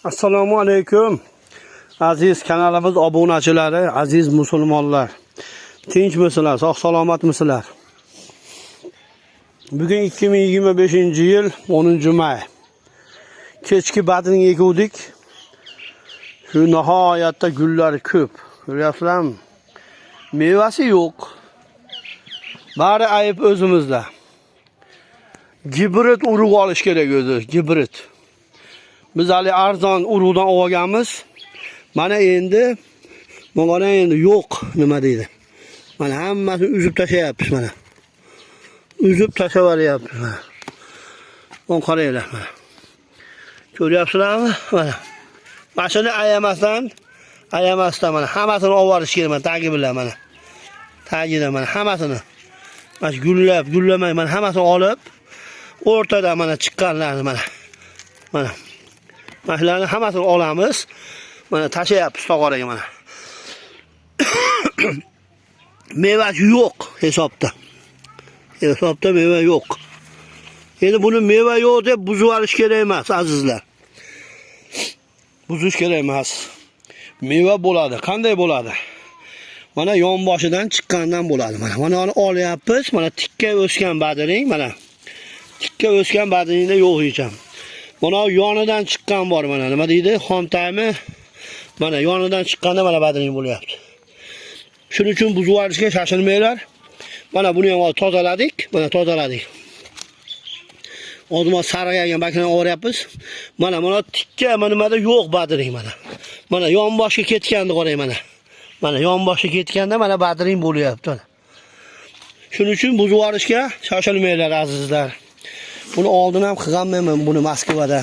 Assalomu alaykum. Aziz kanalimiz obunachilari, aziz musulmonlar. Tinchmisizlar, sog' salomatmisizlar? Bugun 2025-yil 10-may. Kechki badring ekuvdik. Shu nihoyatda gullar ko'p. Ko'ryapsizlarmi? Mevasi yo'q. Bari ayb o'zimizda. Gibrid urug' olish kerak o'zi, gibrid. Biz hali arzon urug'dan olganmiz. Mana endi yo'q, nima deydi? Mana hammasini uzib tashlayapmiz mana. Uzib tashlaveryapmiz mana. O'n qaranglar mana. Ko'ryapsizlarmi? Mana. Mashina ayamasdan mana hammasini olib borish kerak mana tagi bilan mana. Tagida mana hammasini. Mana gullamay mana hammasini olib o'rtada mana chiqqanlarni mana. Mana. Mahlarni hammasini olamiz. Mana tashlayapmiz tog'oraga mana. Meva yo'q hisobda. Hisobda meva yo'q. Endi buni meva yo'q deb buzib olish kerak emas, azizlar. Buzish kerak emas. Meva bo'ladi. Qanday bo'ladi? Mana yonboshidan chiqqandan bo'ladi mana. Mana uni olyapmiz. Mana tikka o'sgan badring mana. Tikka o'sgan badringda yo'q hecham. Mana yonidan chiqqan bor mana. Nima deydi? Xomtami. Mana yonidan chiqqanda mana badring bo'lyapti. Shuning uchun buzib olishga shoshilmanglar. Mana buni ham tozaladik. Mana tozaladik. Ozma sarg'aygan bakani oryapmiz. Mana tikka nimada yo'q badring mana. Mana yonboshga ketganda qarang mana. Mana yonboshga ketganda mana badring bo'lyapti. Shuning uchun buzib olishga shoshilmanglar azizlar. Buni oldin ham qilganman buni Moskvada.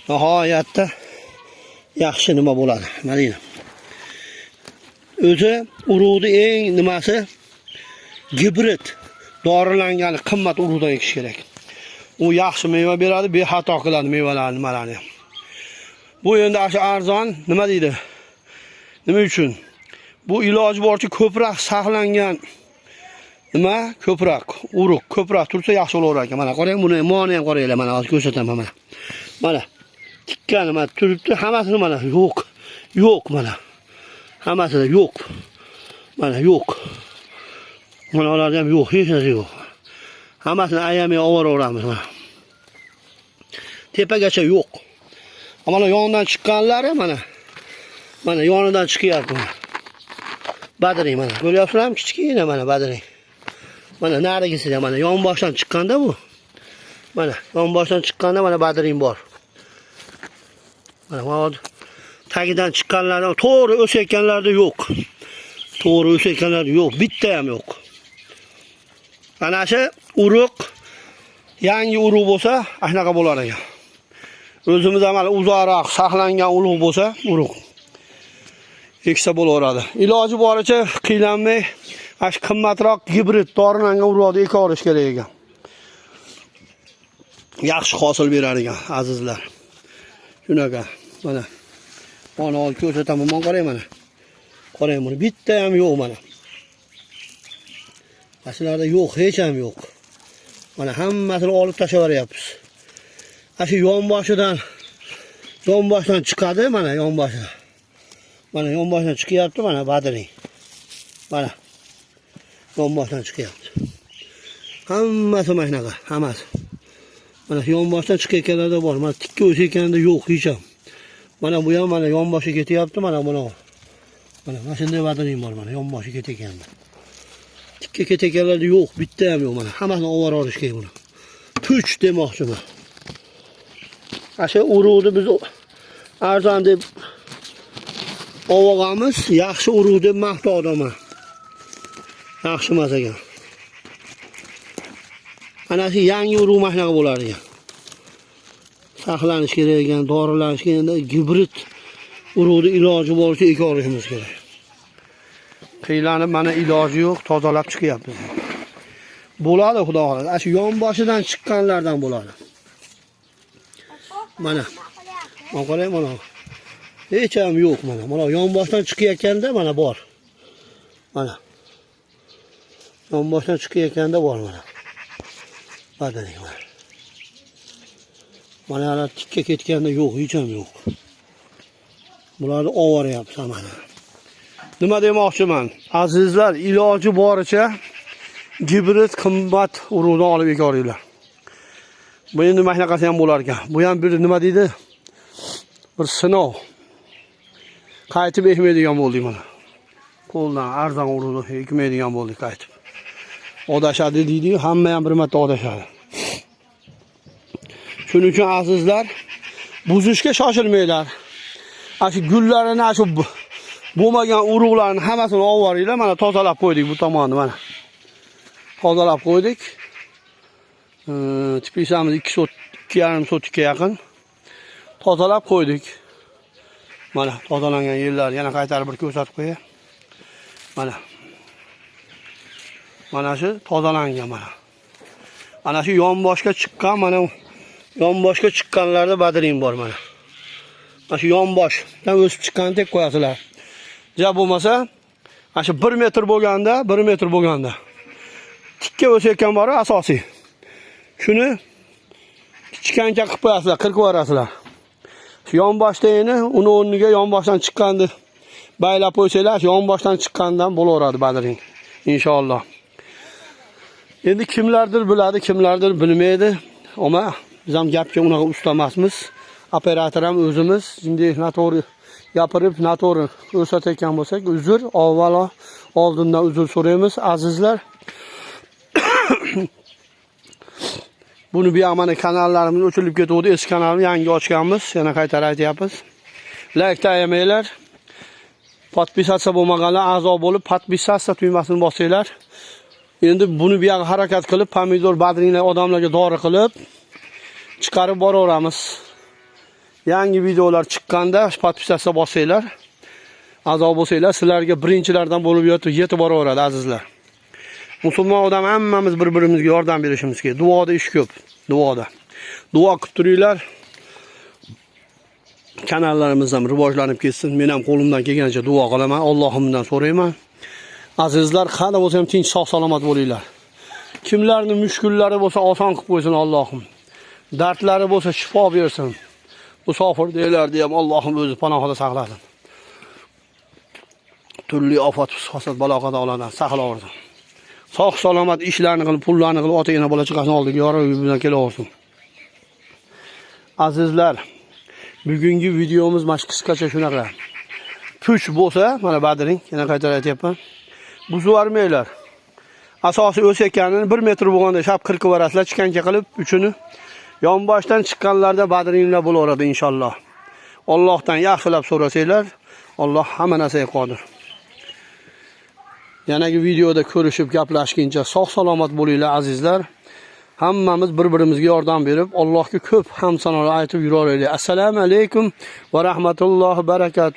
Nihoyatda yaxshi nima bo'ladi. Mana o'zi urug'ni eng nimasi gibrid, dorilangan qimmat urug'dan ekish kerak. U yaxshi meva beradi, bexato qiladi mevalarni nimalarni. Bu endi shu arzon nima deydi? Nima uchun? Bu iloji boricha ko'proq saqlangan nima? Ko'proq urug', ko'proq tursa yaxshi bo'lar ekan. Mana qarang, buni moni ham qaranglar, mana hozir ko'rsataman mana. Mana tikka nima turibdi, hammasini mana yo'q. Yo'q mana. Hammasida yo'q. Mana yo'q. Mana ularda ham yo'q, hech narsa yo'q. Hammasini ayamay ovoraveramiz mana. Tepagacha yo'q. Mana yonidan chiqqanlari mana. Mana yonidan chiqyapti mana. Badring mana. Ko'ryapsizlarmi? Kichkina mana badring. Mana narigisida mana yonboshdan chiqqanda bu. Mana yonboshdan chiqqanda mana badring bor. Mana hozir tagidan chiqqanlari to'g'ri o'sayotganlarda yo'q. To'g'ri o'sayotganlarda yo'q, bitta ham yo'q. Ana shu urug' yangi urug' bo'lsa, shunaqa bo'lar ekan. O'zimiz ham uzoqroq saqlangan urug' bo'lsa, urug' eksa bo'laveradi. Iloji boricha qiylanmay, ash qimmatroq gibrid dorilangan urug'ni eka olish kerak ekan. Yaxshi hosil berar ekan, azizlar. Shunaqa, mana. Mana olib ko'rsataman, mana qarang mana. Qarang buni bitta ham yo'q mana. Aslarda yo'q, hech ham yo'q. Mana hammasini olib tashlaveryapmiz. Shu yonboshdan chiqadi mana yonboshidan. Mana yonboshdan chiqyapti mana badring. Mana yonboshdan chiqyapti. Hammasi mana shunaqa, hammasi. Mana yonboshdan chiqayotganlarda bor, mana tikka o'sayotganda yo'q hech ham. Mana bu ham mana yonboshga ketyapti mana buni. Mana shunday badring bor mana yonboshga ketayotganda. Tikka ketayotganlarda yo'q, bitta ham yo'q mana. Hammasini olib olish kerak buni. Tuch demoqchiman. Asha urug'ni biz arzon deb olganmiz, yaxshi urug' deb maqtovdim. Yaxshi emas ekan. Ana shu yangi urug' mashinaga bo'lar ekan. Saqlanish kerak ekan, dorilanish kerak ekan, gibrid urug'ni iloji boricha eka olishimiz kerak. Qiylanib mana iloji yo'q, tozalab chiqyapmiz. Bo'ladi, xudo xohlasa. Shu yonboshidan chiqqanlardan bo'ladi. Mana. Mana qarang mana. Hech ham yo'q mana. Mana yonboshdan chiqayotganda mana bor. Mana. Yonboshdan chiqayotganda bor mana. Badring mana. Mana yana tikka ketganda yo'q, hech ham yo'q. Bularni ovoryapman mana. Nima demoqchiman? Azizlar, iloji boricha gibrid qimmat urug'ni olib ekoringlar. Bu endi nima qanaqasi ham bo'lar ekan. Bu ham bir nima deydi? Bir sinov. Qaytib ekmaydigan bo'ldik mana. Qo'ldan arzon urug'ni ekmaydigan bo'ldik qaytib. Odashadi deydi-yu, hamma ham bir marta odashadi. Shuning uchun azizlar, buzishga shoshilmanglar. Shu gullarini, shu bo'lmagan urug'larni hammasini olib boringlar. Mana tozalab qo'ydik bu tomonni mana. Tozalab qo'ydik. Tipishamiz 2,5 sotikka yaqin. Tozalab qo'ydik. Mana tozalangan yerlar yana qaytarib bir ko'rsatib qo'yay. Mana. Mana shu tozalangan mana. Ana shu yonboshga chiqqan mana yonboshga chiqqanlarda badring bor mana. Mana shu yonboshdan o'sib chiqqanini tek qo'yasizlar. Ja bo'lmasa, ana shu 1 metr bo'lganda, 1 metr bo'lganda tikka o'sayotgan bor asosiy. Shuni kichkancha qilib qo'yasizlar, qirqib yuborasizlar. Shu yonboshdagini uni o'rniga yonboshdan chiqqanni baylab qo'ysanglar, shu yonboshdan chiqqandan bo'laveradi badring. Inshaalloh. Endi kimlardir biladi, kimlardir bilmaydi. Ammo biz ham gapga unaqa usta emasmiz. Operator ham o'zimiz. Endi noto'g'ri gapirib, noto'g'ri ko'rsatayotgan bo'lsak, uzr, avvalo oldindan uzr so'raymiz, azizlar. Buni bu mana kanallarimiz o'chirib ketdi, eski kanalni yangi ochganmiz. Yana qaytarib aytyapmiz. Like tayamanglar. Podpisatsiya bo'lmaganlar a'zo bo'lib, podpisatsiya tugmasini bosinglar. Endi buni bu yoqqa harakat qilib, pomidor badringlar odamlarga dori qilib chiqarib boraveramiz. Yangi videolar chiqqanda podpisatsiya bosinglar. A'zo bo'lsanglar, sizlarga birinchilardan bo'lib yetib boraveradi azizlar. Musulmon odam hammamiz bir-birimizga yordam berishimiz kerak. Duoda ish ko'p, duoda. Duo qilib turinglar. Kanallarimiz ham rivojlanib ketsin. Men ham qo'limdan kelgancha duo qilaman, Allohimdan so'rayman. Azizlar, qani bo'lsa ham tinch, sog' salomat bo'linglar. Kimlarning mushkullari bo'lsa oson qilib qo'ysin Allohim. Dardlari bo'lsa shifo bersin. Musofir deylardi ham Allohim o'zi panohida saqlasin. Turli ofat, hasad, balo-qazolardan saqlasin. Sog' salomat ishlarni qilib, pullarni qilib, ota-ona bola chaqasini oldiga yorib bilan kelaversin. Azizlar, bugungi videomiz mana qisqacha shunaqa. Puch bo'lsa, mana badring, yana qaytarib aytyapman. Buzib yubormanglar. Asosiy o'sayotganini 1 metr bo'lganda shap qirqib yuborasizlar, chiqancha qilib, uchini yonboshdan chiqqanlarda badringlar bo'laveradi inshaalloh. Allohdan yaxshilab so'rasanglar, Alloh hamma narsaga qodir. Yanagi videoda ko'rishib gaplashguncha sog' salomat bo'linglar azizlar. Hammamiz bir-birimizga yordam berib, Allohga ko'p hamd sanolar aytib yuraveraylik. Assalomu alaykum va rahmatullohi barakatuh.